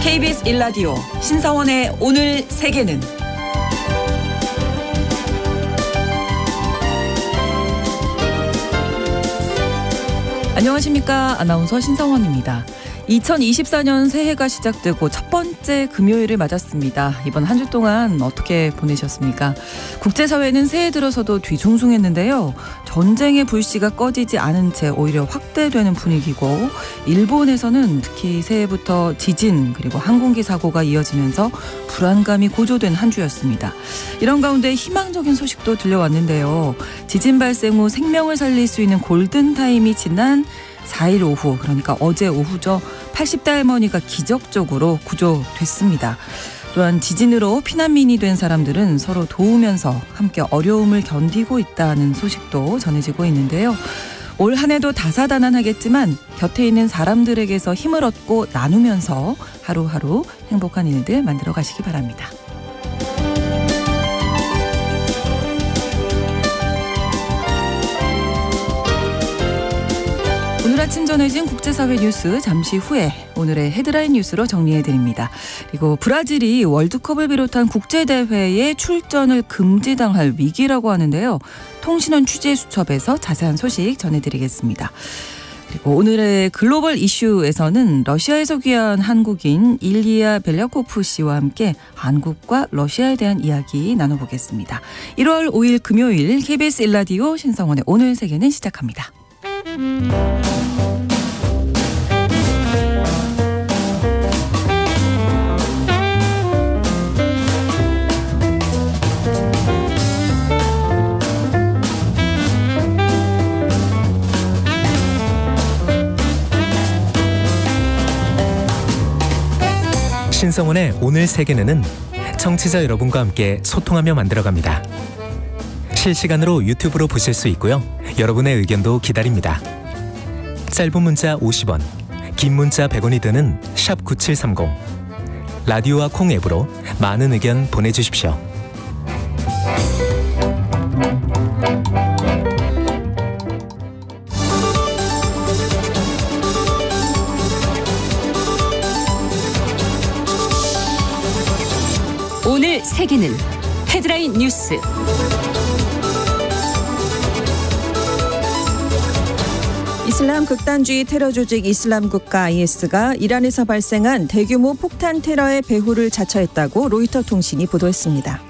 KBS 1라디오 신성원의 오늘 세계는 안녕하십니까. 아나운서 신성원입니다. 2024년 새해가 시작되고 첫 번째 금요일을 맞았습니다. 이번 한 주 동안 어떻게 보내셨습니까? 국제사회는 새해 들어서도 뒤숭숭했는데요. 전쟁의 불씨가 꺼지지 않은 채 오히려 확대되는 분위기고, 일본에서는 특히 새해부터 지진 그리고 항공기 사고가 이어지면서 불안감이 고조된 한 주였습니다. 이런 가운데 희망적인 소식도 들려왔는데요. 지진 발생 후 생명을 살릴 수 있는 골든타임이 지난 4일 오후, 그러니까 어제 오후죠. 80대 할머니가 기적적으로 구조됐습니다. 또한 지진으로 피난민이 된 사람들은 서로 도우면서 함께 어려움을 견디고 있다는 소식도 전해지고 있는데요. 올 한 해도 다사다난하겠지만 곁에 있는 사람들에게서 힘을 얻고 나누면서 하루하루 행복한 일들 만들어 가시기 바랍니다. 오늘 아침 전해진 국제사회 뉴스 잠시 후에 오늘의 헤드라인 뉴스로 정리해드립니다. 그리고 브라질이 월드컵을 비롯한 국제대회에 출전을 금지당할 위기라고 하는데요. 통신원 취재수첩에서 자세한 소식 전해드리겠습니다. 그리고 오늘의 글로벌 이슈에서는 러시아에서 귀한 한국인 일리아 벨랴코프 씨와 함께 한국과 러시아에 대한 이야기 나눠보겠습니다. 1월 5일 금요일 KBS 1라디오 신성원의 오늘 세계는 시작합니다. 신성원의 오늘 세계는 청취자 여러분과 함께 소통하며 만들어갑니다. 실시간으로 유튜브로 보실 수 있고요. 여러분의 의견도 기다립니다. 짧은 문자 50원, 긴 문자 100원이 드는 샵 9730. 라디오와 콩 앱으로 많은 의견 보내주십시오. 오늘 세계는 헤드라인 뉴스. 이슬람 극단주의 테러 조직 이슬람 국가 IS가 이란에서 발생한 대규모 폭탄 테러의 배후를 자처했다고 로이터 통신이 보도했습니다.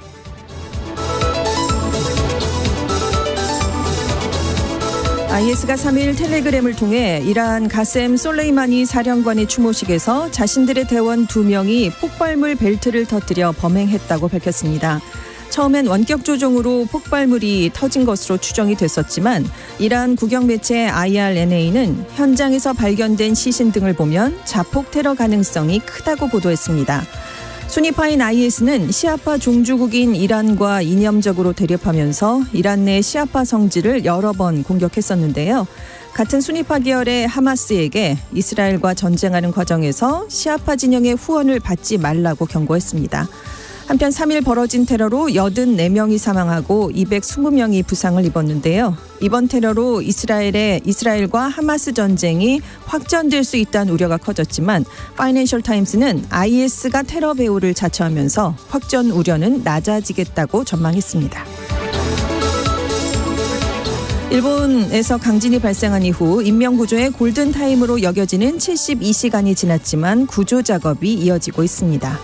IS가 3일 텔레그램을 통해 이란 가셈 솔레이마니 사령관의 추모식에서 자신들의 대원 2명이 폭발물 벨트를 터뜨려 범행했다고 밝혔습니다. 처음엔 원격 조종으로 폭발물이 터진 것으로 추정이 됐었지만 이란 국영 매체 IRNA는 현장에서 발견된 시신 등을 보면 자폭 테러 가능성이 크다고 보도했습니다. 수니파인 IS는 시아파 종주국인 이란과 이념적으로 대립하면서 이란 내 시아파 성지를 여러 번 공격했었는데요. 같은 수니파 계열의 하마스에게 이스라엘과 전쟁하는 과정에서 시아파 진영의 후원을 받지 말라고 경고했습니다. 한편 3일 벌어진 테러로 84명이 사망하고 220명이 부상을 입었는데요. 이번 테러로 이스라엘과 하마스 전쟁이 확전될 수 있다는 우려가 커졌지만 파이낸셜 타임스는 IS가 테러 배후를 자처하면서 확전 우려는 낮아지겠다고 전망했습니다. 일본에서 강진이 발생한 이후 인명구조의 골든타임으로 여겨지는 72시간이 지났지만 구조 작업이 이어지고 있습니다.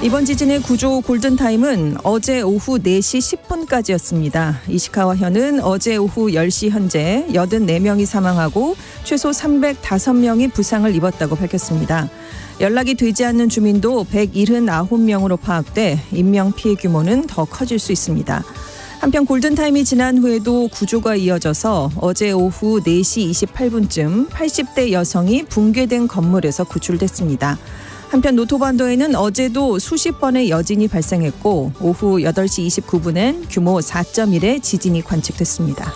이번 지진의 구조 골든타임은 어제 오후 4시 10분까지였습니다. 이시카와현은 어제 오후 10시 현재 84명이 사망하고 최소 305명이 부상을 입었다고 밝혔습니다. 연락이 되지 않는 주민도 179명으로 파악돼 인명피해 규모는 더 커질 수 있습니다. 한편 골든타임이 지난 후에도 구조가 이어져서 어제 오후 4시 28분쯤 80대 여성이 붕괴된 건물에서 구출됐습니다. 한편 노토반도에는 어제도 수십 번의 여진이 발생했고 오후 8시 29분엔 규모 4.1의 지진이 관측됐습니다.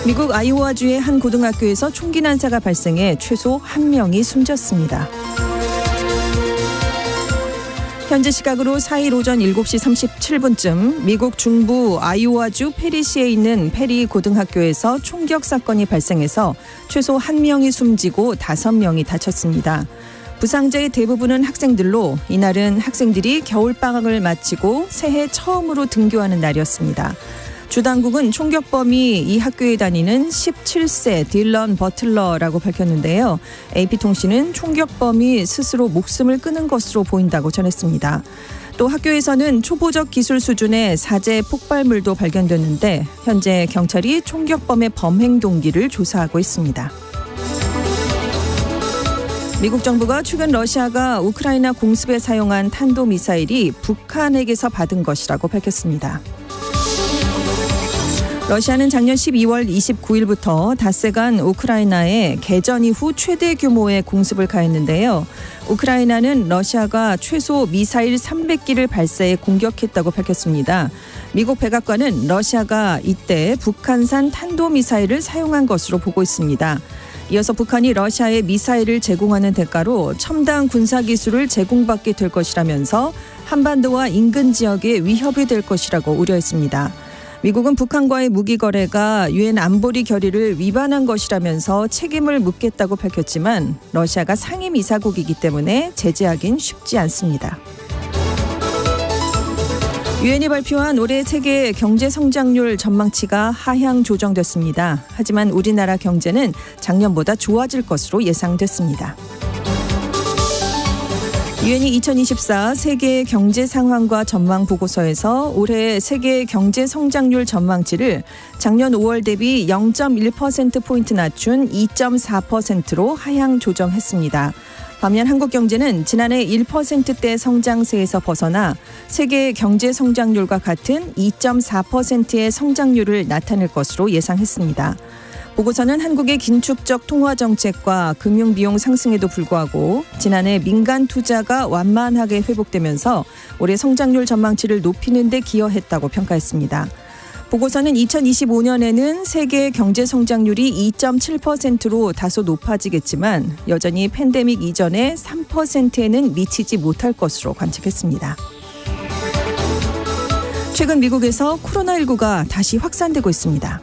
미국 아이오와주의 한 고등학교에서 총기 난사가 발생해 최소 1명이 숨졌습니다. 현지 시각으로 4일 오전 7시 37분쯤 미국 중부 아이오와주 페리시에 있는 페리 고등학교에서 총격 사건이 발생해서 최소 1명이 숨지고 5명이 다쳤습니다. 부상자의 대부분은 학생들로 이날은 학생들이 겨울방학을 마치고 새해 처음으로 등교하는 날이었습니다. 주 당국은 총격범이 이 학교에 다니는 17세 딜런 버틀러라고 밝혔는데요. AP통신은 총격범이 스스로 목숨을 끊은 것으로 보인다고 전했습니다. 또 학교에서는 초보적 기술 수준의 사제 폭발물도 발견됐는데 현재 경찰이 총격범의 범행 동기를 조사하고 있습니다. 미국 정부가 최근 러시아가 우크라이나 공습에 사용한 탄도미사일이 북한에게서 받은 것이라고 밝혔습니다. 러시아는 작년 12월 29일부터 닷새간 우크라이나에 개전 이후 최대 규모의 공습을 가했는데요. 우크라이나는 러시아가 최소 미사일 300기를 발사해 공격했다고 밝혔습니다. 미국 백악관은 러시아가 이때 북한산 탄도미사일을 사용한 것으로 보고 있습니다. 이어서 북한이 러시아에 미사일을 제공하는 대가로 첨단 군사기술을 제공받게 될 것이라면서 한반도와 인근 지역에 위협이 될 것이라고 우려했습니다. 미국은 북한과의 무기 거래가 유엔 안보리 결의를 위반한 것이라면서 책임을 묻겠다고 밝혔지만 러시아가 상임 이사국이기 때문에 제재하긴 쉽지 않습니다. 유엔이 발표한 올해 세계 경제 성장률 전망치가 하향 조정됐습니다. 하지만 우리나라 경제는 작년보다 좋아질 것으로 예상됐습니다. 유엔이 2024 세계 경제 상황과 전망 보고서에서 올해 세계 경제 성장률 전망치를 작년 5월 대비 0.1%포인트 낮춘 2.4%로 하향 조정했습니다. 반면 한국 경제는 지난해 1%대 성장세에서 벗어나 세계 경제 성장률과 같은 2.4%의 성장률을 나타낼 것으로 예상했습니다. 보고서는 한국의 긴축적 통화 정책과 금융 비용 상승에도 불구하고 지난해 민간 투자가 완만하게 회복되면서 올해 성장률 전망치를 높이는 데 기여했다고 평가했습니다. 보고서는 2025년에는 세계 경제 성장률이 2.7%로 다소 높아지겠지만 여전히 팬데믹 이전의 3%에는 미치지 못할 것으로 관측했습니다. 최근 미국에서 코로나19가 다시 확산되고 있습니다.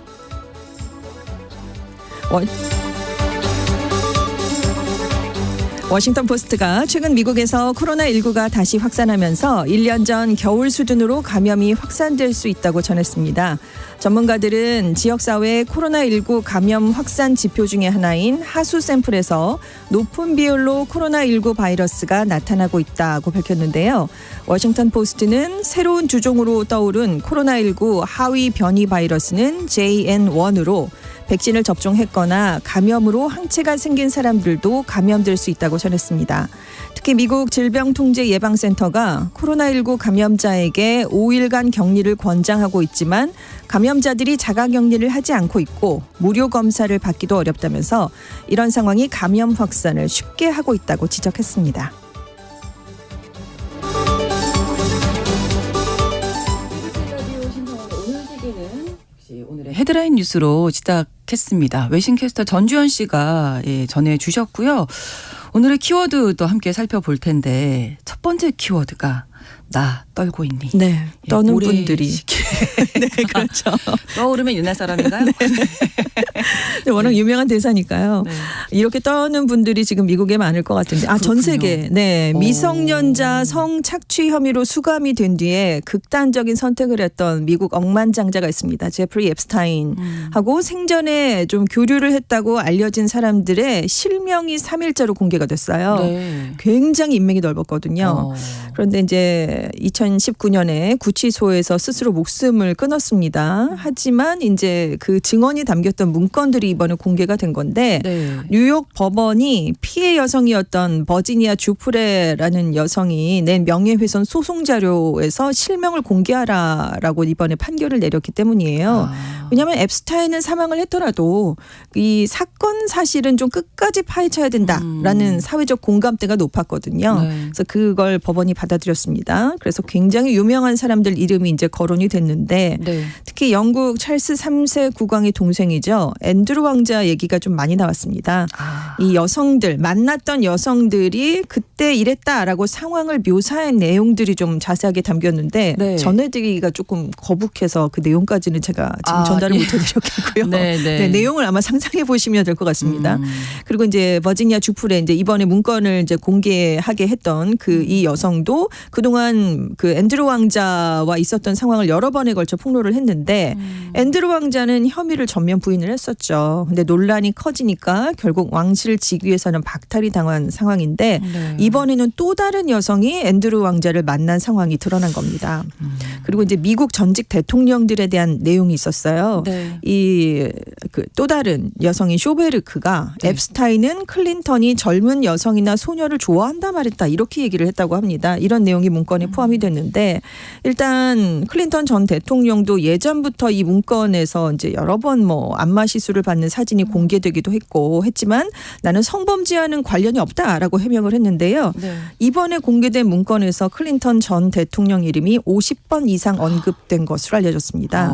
워싱턴 포스트가 최근 미국에서 코로나19가 다시 확산하면서 1년 전 겨울 수준으로 감염이 확산될 수 있다고 전했습니다. 전문가들은 지역사회 코로나19 감염 확산 지표 중에 하나인 하수 샘플에서 높은 비율로 코로나19 바이러스가 나타나고 있다고 밝혔는데요. 워싱턴 포스트는 새로운 주종으로 떠오른 코로나19 하위 변이 바이러스는 JN1으로 백신을 접종했거나 감염으로 항체가 생긴 사람들도 감염될 수 있다고 전했습니다. 특히 미국 질병통제예방센터가 코로나19 감염자에게 5일간 격리를 권장하고 있지만 감염자들이 자가격리를 하지 않고 있고 무료 검사를 받기도 어렵다면서 이런 상황이 감염 확산을 쉽게 하고 있다고 지적했습니다. 오늘의 헤드라인 뉴스로 시작했습니다. 외신캐스터 전주현 씨가 전해 주셨고요. 오늘의 키워드도 함께 살펴볼 텐데 첫 번째 키워드가 나 떨고 있니? 네, 떠는 분들이. 네, 그렇죠. 떠오르면 옛날 사람인가요? 네, 워낙 유명한 대사니까요. 네. 이렇게 떠는 분들이 지금 미국에 많을 것 같은데. 전 세계. 네, 미성년자 성착취 혐의로 수감이 된 뒤에 극단적인 선택을 했던 미국 억만장자가 있습니다. 제프리 앱스타인하고 생전에 좀 교류를 했다고 알려진 사람들의 실명이 3일자로 공개가 됐어요. 네. 굉장히 인맥이 넓었거든요. 그런데 이제 2019년에 구치소에서 스스로 목숨을 끊었습니다. 하지만 이제 그 증언이 담겼던 문건들이 이번에 공개가 된 건데 네. 뉴욕 법원이 피해 여성이었던 버지니아 주프레라는 여성이 낸 명예훼손 소송 자료에서 실명을 공개하라라고 이번에 판결을 내렸기 때문이에요. 왜냐하면 앱스타인은 사망을 했더라도 이 사건 사실은 좀 끝까지 파헤쳐야 된다라는 사회적 공감대가 높았거든요. 네. 그래서 그걸 법원이 받아들였습니다. 있습니다. 그래서 굉장히 유명한 사람들 이름이 이제 거론이 됐는데 네. 특히 영국 찰스 3세 국왕의 동생이죠. 앤드루 왕자 얘기가 좀 많이 나왔습니다. 이 여성들 만났던 여성들이 그때 이랬다라고 상황을 묘사한 내용들이 좀 자세하게 담겼는데 네. 전해드리기가 조금 거북해서 그 내용까지는 제가 지금 전달을 예. 못해드렸겠고요. 네, 네. 내용을 아마 상상해 보시면 될 것 같습니다. 그리고 이제 버지니아 주풀에 이제 이번에 문건을 이제 공개하게 했던 그 이 여성도 그동안 그 앤드루 왕자와 있었던 상황을 여러 번에 걸쳐 폭로를 했는데 앤드루 왕자는 혐의를 전면 부인을 했었죠. 근데 논란이 커지니까 결국 왕실 직위에서는 박탈이 당한 상황인데 네. 이번에는 또 다른 여성이 앤드루 왕자를 만난 상황이 드러난 겁니다. 그리고 이제 미국 전직 대통령들에 대한 내용이 있었어요. 네. 이 그 또 다른 여성인 쇼베르크가 네. 앱스타인은 클린턴이 젊은 여성이나 소녀를 좋아한다 말했다 이렇게 얘기를 했다고 합니다. 이런 내용이 문건에 포함이 됐는데 일단 클린턴 전 대통령도 예전부터 이 문건에서 이제 여러 번 뭐 안마 시술을 받는 사진이 공개되기도 했지만 나는 성범죄와는 관련이 없다라고 해명을 했는데요. 네. 이번에 공개된 문건에서 클린턴 전 대통령 이름이 50번 이상 언급된 것으로 알려졌습니다.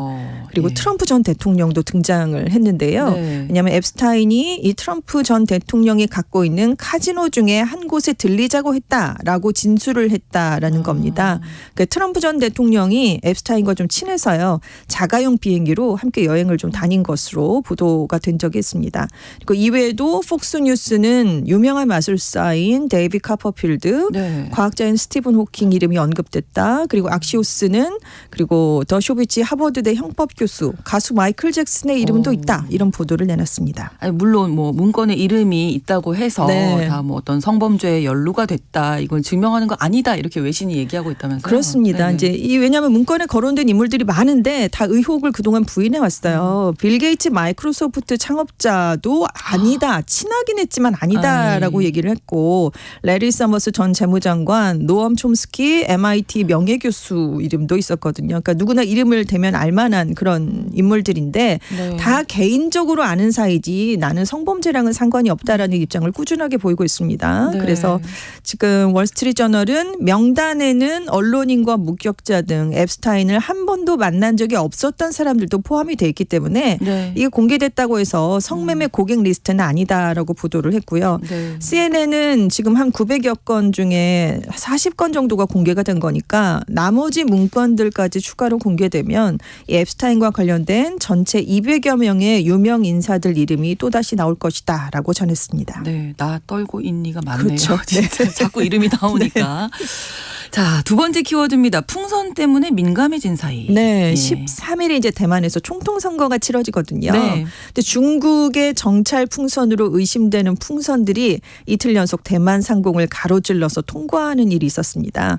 그리고 예. 트럼프 전 대통령도 등장을 했는데요. 네. 왜냐하면 앱스타인이 이 트럼프 전 대통령이 갖고 있는 카지노 중에 한 곳에 들리자고 했다라고 진술을 했다라는 겁니다. 그러니까 트럼프 전 대통령이 앱스타인과 좀 친해서요. 자가용 비행기로 함께 여행을 좀 다닌 것으로 보도가 된 적이 있습니다. 그리고 이외에도 폭스뉴스는 유명한 마술사인 데이비 카퍼필드, 네. 과학자인 스티븐 호킹 이름이 언급됐다. 그리고 악시오스는 그리고 더 쇼비치 하버드대 형법 교수, 가수 마이클 잭슨의 이름도 있다. 이런 보도를 내놨습니다. 아니, 물론 뭐 문건에 이름이 있다고 해서 네. 다 뭐 어떤 성범죄에 연루가 됐다. 이건 증명하는 거 아니다. 이렇게 외신이 얘기하고 있다면서요. 그렇습니다. 네네. 이제 이 왜냐하면 문건에 거론된 인물들이 많은데 다 의혹을 그동안 부인해 왔어요. 빌 게이츠 마이크로소프트 창업자도 아니다. 친하긴 했지만 아니다라고 아이. 얘기를 했고 레리 서머스 전 재무장관, 노엄 촘스키 MIT 명예교수 이름도 있었거든요. 그러니까 누구나 이름을 대면 알만한 그런 인물들인데 네. 다 개인적으로 아는 사이지 나는 성범죄랑은 상관이 없다라는 입장을 꾸준하게 보이고 있습니다. 네. 그래서 지금 월스트리트저널은 명단에는 언론인과 목격자 등 앱스타인을 한 번도 만난 적이 없었던 사람들도 포함이 돼 있기 때문에 네. 이게 공개됐다고 해서 성매매 고객 리스트는 아니다라고 보도를 했고요. 네. CNN은 지금 한 900여 건 중에 40건 정도가 공개가 된 거니까 나머지 문건들까지 추가로 공개되면 이 앱스타인과 관련된 전체 200여 명의 유명 인사들 이름이 또다시 나올 것이다라고 전했습니다. 네, 나 떨고 있니가 많네요. 그렇죠. 진짜 자꾸 이름이 나오니까. 자, 두 번째 키워드입니다. 풍선 때문에 민감해진 사이. 네, 예. 13일에 이제 대만에서 총통 선거가 치러지거든요. 네. 근데 중국의 정찰 풍선으로 의심되는 풍선들이 이틀 연속 대만 상공을 가로질러서 통과하는 일이 있었습니다.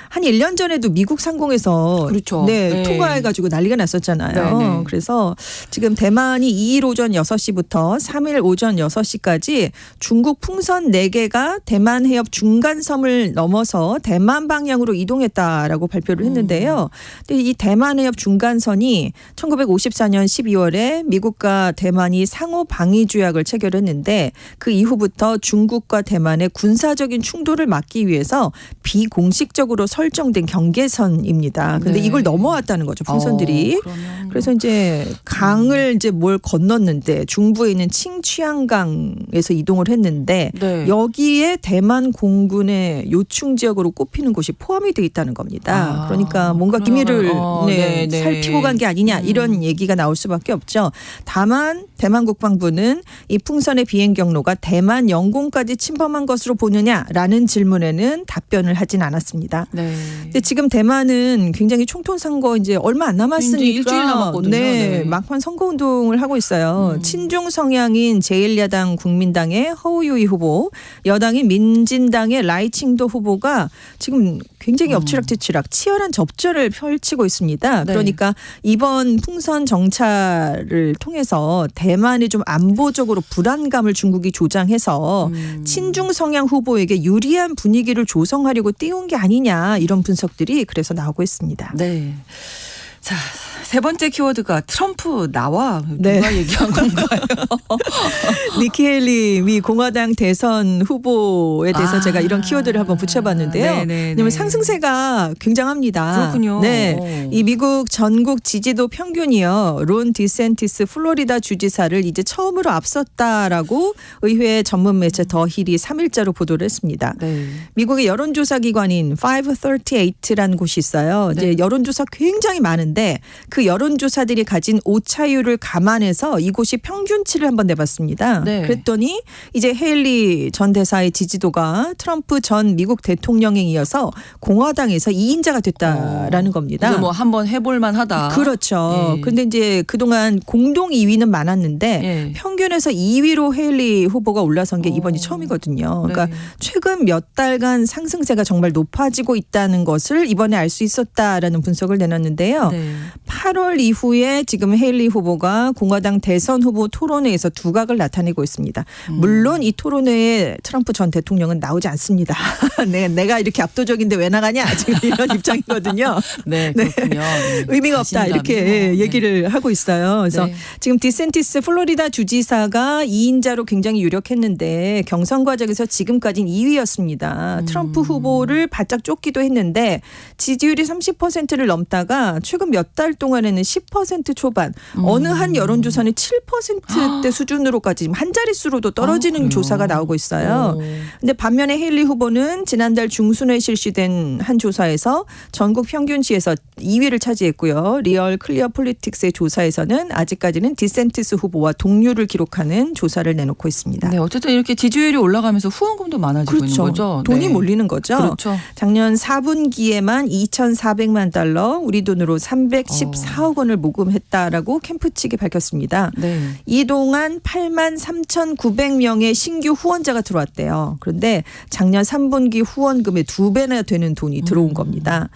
한 1년 전에도 미국 상공에서 그렇죠. 네, 네. 통과해가지고 난리가 났었잖아요. 네, 네. 그래서 지금 대만이 2일 오전 6시부터 3일 오전 6시까지 중국 풍선 4개가 대만 해협 중간섬을 넘어서 대만 방향으로 이동했다라고 발표를 했는데요. 근데 이 대만 해협 중간선이 1954년 12월에 미국과 대만이 상호 방위 조약을 체결했는데 그 이후부터 중국과 대만의 군사적인 충돌을 막기 위해서 비공식적으로 설정된 경계선입니다. 근데 네. 이걸 넘어왔다는 거죠, 풍선들이. 그러면 그래서 이제 강을 이제 뭘 건넜는데 중부에 있는 칭취안강에서 이동을 했는데 네. 여기에 대만 공군의 요충 지역으로 꼽히는 곳이 포함이 돼 있다는 겁니다. 아, 그러니까 뭔가 기밀을 그러면은, 네, 네. 살피고 간 게 아니냐 이런 얘기가 나올 수밖에 없죠. 다만 대만 국방부는 이 풍선의 비행 경로가 대만 영공까지 침범한 것으로 보느냐라는 질문에는 답변을 하진 않았습니다. 네. 근데 지금 대만은 굉장히 총통 선거 이제 얼마 안 남았으니까 이제 일주일 남았거든요. 네. 막판 선거 운동을 하고 있어요. 친중 성향인 제1야당 국민당의 허우유이 후보, 여당인 민진당의 라이칭도 후보가 지금 굉장히 엎치락뒤치락 치열한 접전을 펼치고 있습니다. 네. 그러니까 이번 풍선 정찰을 통해서 대만이 좀 안보적으로 불안감을 중국이 조장해서 친중 성향 후보에게 유리한 분위기를 조성하려고 띄운 게 아니냐 이런 분석들이 그래서 나오고 있습니다. 네. 자, 세 번째 키워드가 트럼프 나와. 누가 네. 얘기한 건가요? 니키 헤일리 미 공화당 대선 후보에 대해서 제가 이런 키워드를 한번 붙여봤는데요. 네네네. 왜냐하면 상승세가 굉장합니다. 그렇군요. 네, 이 미국 전국 지지도 평균이요. 론 디센티스 플로리다 주지사를 이제 처음으로 앞섰다라고 의회 전문 매체 더 힐이 3일자로 보도를 했습니다. 네. 미국의 여론조사 기관인 538라는 곳이 있어요. 네. 이제 여론조사 굉장히 많은데 그 여론조사들이 가진 오차율을 감안해서 이곳이 평균치를 한번 내봤습니다. 네. 그랬더니 이제 헤일리 전 대사의 지지도가 트럼프 전 미국 대통령에 이어서 공화당에서 2인자가 됐다라는 겁니다. 이제 뭐 한번 해볼 만하다. 그렇죠. 예. 근데 이제 그동안 공동 2위는 많았는데 예. 평균에서 2위로 헤일리 후보가 올라선 게 이번이 처음이거든요. 그러니까 네. 최근 몇 달간 상승세가 정말 높아지고 있다는 것을 이번에 알 수 있었다라는 분석을 내놨는데요. 네. 8월 이후에 지금 헤일리 후보가 공화당 대선 후보 토론회에서 두각을 나타내고 있습니다. 물론 이 토론회에 트럼프 전 대통령은 나오지 않습니다. 내가 이렇게 압도적인데 왜 나가냐 지금 이런 입장이거든요. 네, 그렇군요. 네. 의미가 없다 이렇게 자신감이 뭐, 얘기를 하고 있어요. 그래서 네. 지금 디센티스 플로리다 주지사가 2인자로 굉장히 유력했는데 경선 과정에서 지금까지는 2위였습니다. 트럼프 후보를 바짝 쫓기도 했는데 지지율이 30%를 넘다가 최근 몇 달 동안에는 10% 초반 어느 한 여론조사는 7%대 수준으로까지 지금 한 자릿수로도 떨어지는 그래요? 조사가 나오고 있어요. 근데 반면에 헤일리 후보는 지난달 중순에 실시된 한 조사에서 전국 평균치에서 2위를 차지했고요. 리얼 클리어 폴리틱스의 조사에서는 아직까지는 디센티스 후보와 동률을 기록하는 조사를 내놓고 있습니다. 네, 어쨌든 이렇게 지지율이 올라가면서 후원금도 많아지고 있는 그렇죠. 거죠. 돈이 네. 몰리는 거죠. 그렇죠. 작년 4분기에만 2,400만 달러, 우리 돈으로 314억 원을 모금했다라고 캠프 측이 밝혔습니다. 네. 이동안 8만 3,900명의 신규 후원자가 들어왔대요. 그런데 작년 3분기 후원금의 2배나 되는 돈이 들어온 겁니다.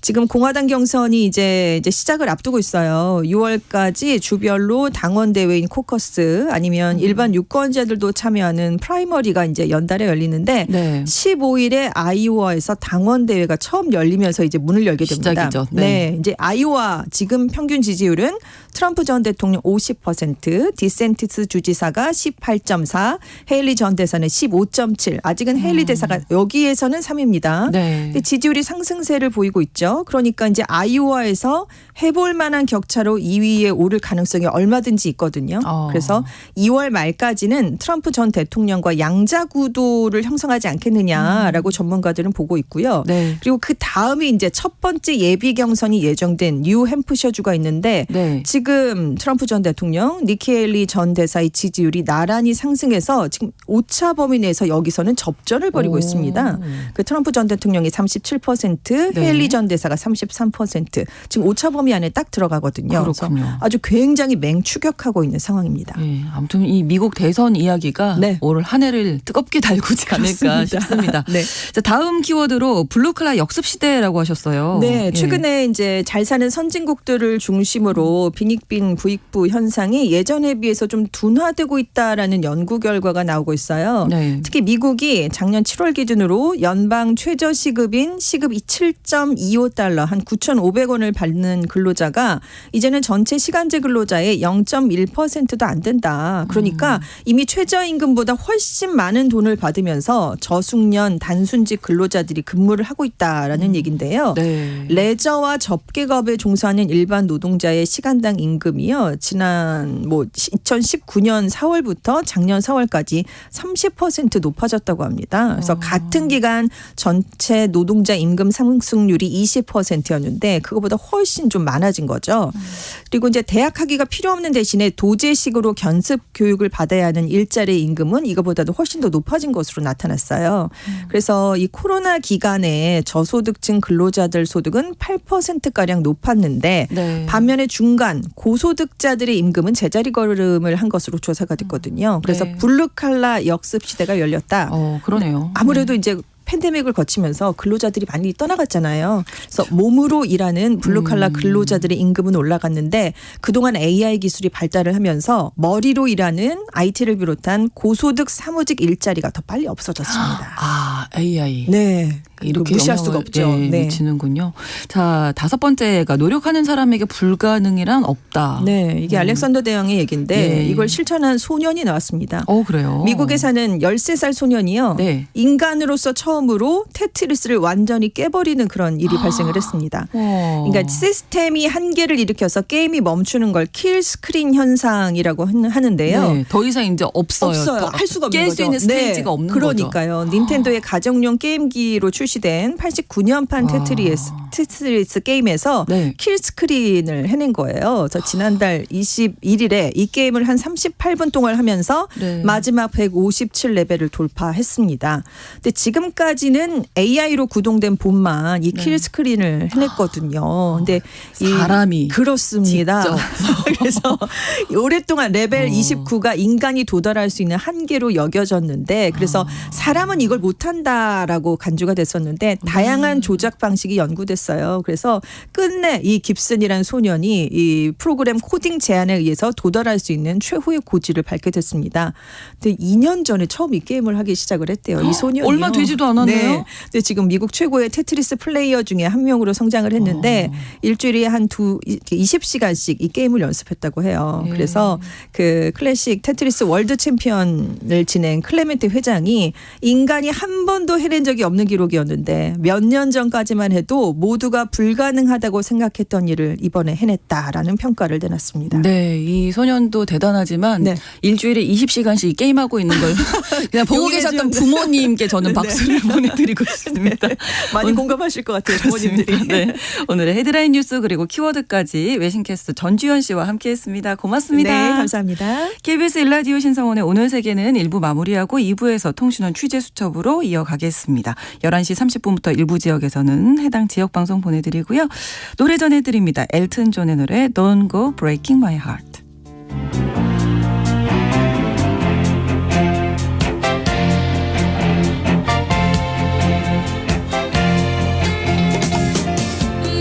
지금 공화당 경선이 이제 시작을 앞두고 있어요. 6월까지 주별로 당원 대회인 코커스 아니면 일반 유권자들도 참여하는 프라이머리가 이제 연달에 열리는데 네. 15일에 아이오와에서 당원 대회가 처음 열리면서 이제 문을 열게 됩니다. 시작이죠. 네. 네, 이제 아이오와 지금 평균 지지율은 트럼프 전 대통령 50%, 디센티스 주지사가 18.4, 헤일리 전 대사는 15.7. 아직은 헤일리 대사가 여기에서는 3위입니다. 네. 근데 지지율이 상승세를 보이고 있죠. 그러니까 이제 아이오와에서 해볼 만한 격차로 2위에 오를 가능성이 얼마든지 있거든요. 그래서 2월 말까지는 트럼프 전 대통령과 양자 구도를 형성하지 않겠느냐라고 전문가들은 보고 있고요. 네. 그리고 그 다음에 이제 첫 번째 예비 경선이 예정된 뉴햄프셔주가 있는데 네. 지금 트럼프 전 대통령, 니키 헤일리 전 대사의 지지율이 나란히 상승해서 지금 오차 범위 내에서 여기서는 접전을 벌이고 있습니다. 그 트럼프 전 대통령이 37%, 네. 헤일리 전 대사가 33%. 지금 오차 범위 안에 딱 들어가거든요. 그래서 그렇군요. 아주 굉장히 맹추격하고 있는 상황입니다. 예, 아무튼 이 미국 대선 이야기가 네. 올 한 해를 뜨겁게 달구지 않을까 그렇습니다. 싶습니다. 네. 자, 다음 키워드로 블루칼라 역습 시대라고 하셨어요. 네, 예. 최근에 이제 잘 사는 선진국들을 중심으로 빈익빈 부익부 현상이 예전에 비해서 좀 둔화되고 있다라는 연구 결과가 나오고 있어요. 네. 특히 미국이 작년 7월 기준으로 연방 최저 시급인 시급이 7.25달러 한 9,500원을 받는 근로자가 이제는 전체 시간제 근로자의 0.1%도 안 된다. 그러니까 이미 최저임금보다 훨씬 많은 돈을 받으면서 저숙련 단순직 근로자들이 근무를 하고 있다라는 얘기인데요. 네. 레저와 접객업에 종사하는 일반 노동자의 시간당 임금이요. 지난 2019년 4월부터 작년 4월까지 30% 높아졌다고 합니다. 그래서 같은 기간 전체 노동자 임금 상승률이 20%였는데 그거보다 훨씬 좀 많아진 거죠. 그리고 이제 대학 학위가 필요 없는 대신에 도제식으로 견습 교육을 받아야 하는 일자리 임금은 이거보다도 훨씬 더 높아진 것으로 나타났어요. 그래서 이 코로나 기간에 저소득층 근로자들 소득은 8%가량 높았는데 네. 반면에 중간 고소득자들의 임금은 제자리 걸음을 한 것으로 조사가 됐거든요. 그래서 네. 블루칼라 역습 시대가 열렸다. 그러네요. 아무래도 이제 팬데믹을 거치면서 근로자들이 많이 떠나갔잖아요. 그래서 몸으로 일하는 블루칼라 근로자들의 임금은 올라갔는데 그동안 AI 기술이 발달을 하면서 머리로 일하는 IT를 비롯한 고소득 사무직 일자리가 더 빨리 없어졌습니다. AI. 네. 이렇게 무시할 수가 영향을, 없죠. 네, 네. 미치는군요. 자, 5번째가 노력하는 사람에게 불가능이란 없다. 네, 이게 알렉산더 대왕의 얘기인데 예. 이걸 실천한 소년이 나왔습니다. 그래요. 미국에 사는 13살 소년이요. 네. 인간으로서 처음으로 테트리스를 완전히 깨버리는 그런 일이 발생을 했습니다. 그러니까 시스템이 한계를 일으켜서 게임이 멈추는 걸 킬 스크린 현상이라고 하는데요. 네, 더 이상 이제 없어요. 없어요. 할 수가 없는 깰 거죠. 수 있는 스테이지가 없는 거죠. 그러니까요. 닌텐도의 가정용 게임기로 출시된 89년판 테트리스 게임에서 네. 킬 스크린을 해낸 거예요. 그래서 지난달 21일에 이 게임을 한 38분 동안 하면서 네. 마지막 157레벨을 돌파했습니다. 근데 지금까지는 AI로 구동된 본만 이 킬 스크린을 해냈거든요. 근데 사람이 그렇습니다. 직접. 그래서 오랫동안 레벨 29가 인간이 도달할 수 있는 한계로 여겨졌는데 그래서 사람은 이걸 못한다라고 간주가 됐었는데 다양한 조작 방식이 연구됐어요. 그래서 끝내 이 깁슨이라는 소년이 이 프로그램 코딩 제안에 의해서 도달할 수 있는 최후의 고지를 밝게 됐습니다. 근데 2년 전에 처음 이 게임을 하기 시작을 했대요. 이 소년이 얼마 되지도 않았네요. 네. 근데 지금 미국 최고의 테트리스 플레이어 중에 한 명으로 성장을 했는데 일주일에 한 20시간씩 이 게임을 연습했다고 해요. 예. 그래서 그 클래식 테트리스 월드 챔피언을 지낸 클레멘트 회장이 인간이 한 번도 해낸 적이 없는 기록이었는데 몇 년 전까지만 해도 모두가 불가능하다고 생각했던 일을 이번에 해냈다라는 평가를 내놨습니다. 네, 이 소년도 대단하지만 네. 일주일에 20시간씩 게임하고 있는 걸 그냥 보고 용인해 계셨던 주는데. 부모님께 저는 네. 박수를 보내드리고 있습니다. 많이 오늘- 공감하실 것 같아요. 그렇습니다. 부모님들이. 네. 오늘의 헤드라인 뉴스 그리고 키워드까지 외신캐스터 전주현 씨와 함께했습니다. 고맙습니다. 네, 감사합니다. KBS 일라디오 신성원의 오늘 세계는 1부 마무리하고 2부에서 통신원 취재 수첩으로 이어가겠습니다. 11시 30분부터 일부 지역에서는 해당 지역 방송 보내드리고요. 노래 전해드립니다. 엘튼 존의 노래 Don't Go Breaking My Heart.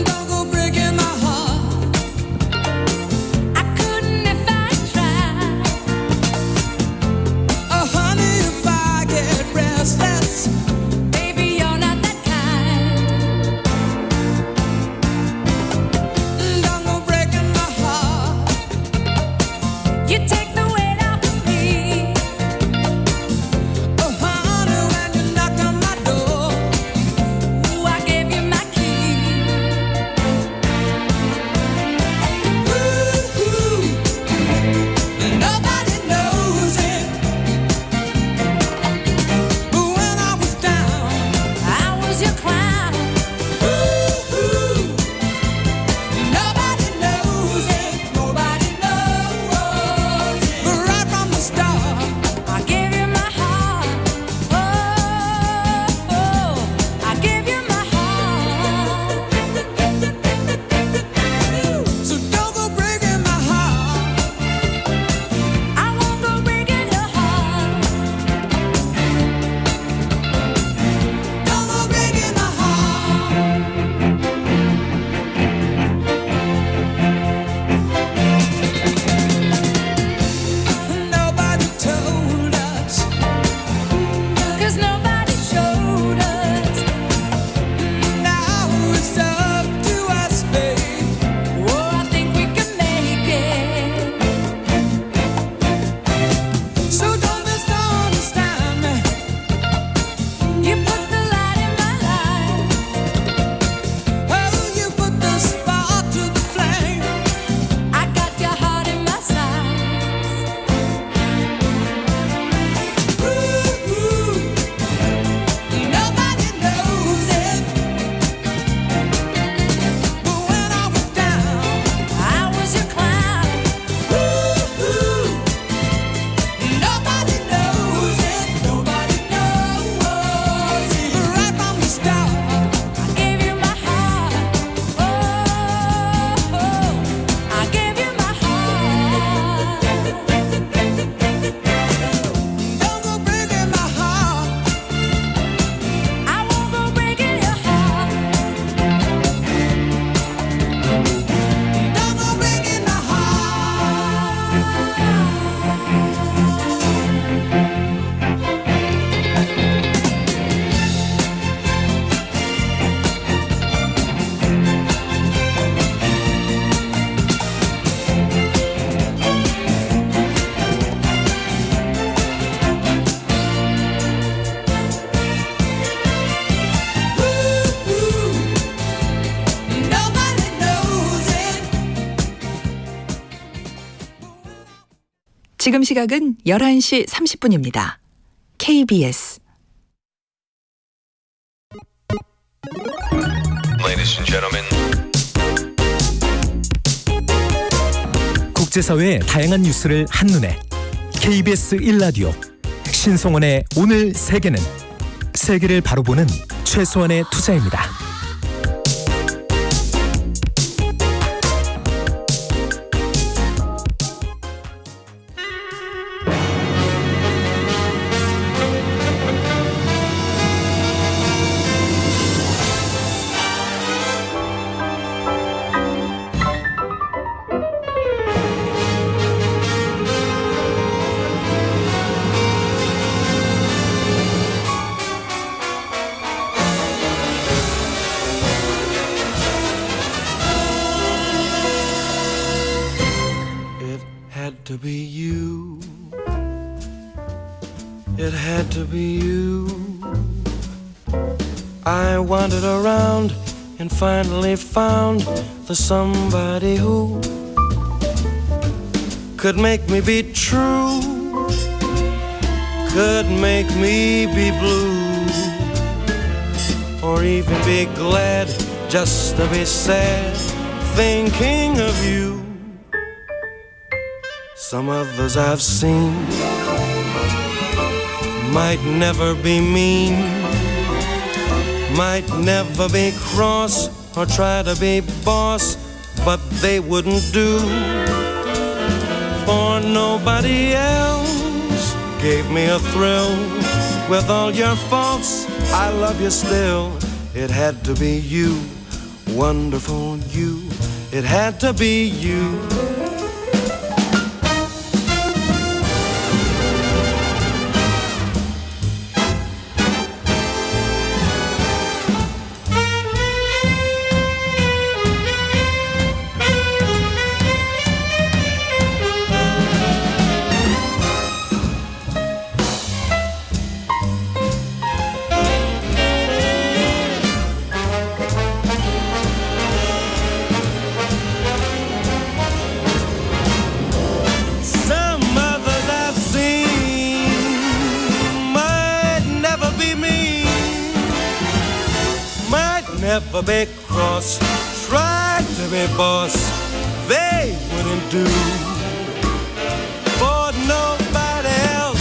Don't go breaking my heart. I couldn't if I tried. Oh, honey, if I get restless, baby, you're not that kind. Don't go breaking my heart. You 지금 시각은 11시 30분입니다. KBS Ladies and gentlemen. 국제사회의 다양한 뉴스를 한눈에 KBS 1라디오 신성원의 오늘 세계는 세계를 바로 보는 최소한의 투자입니다. To be you, it had to be you. I wandered around and finally found the somebody who could make me be true, could make me be blue, or even be glad just to be sad thinking of you. Some others I've seen might never be mean, might never be cross or try to be boss, but they wouldn't do. For nobody else gave me a thrill. With all your faults, I love you still. It had to be you, wonderful you. It had to be you. Never be cross, tried to be boss, they wouldn't do. For nobody else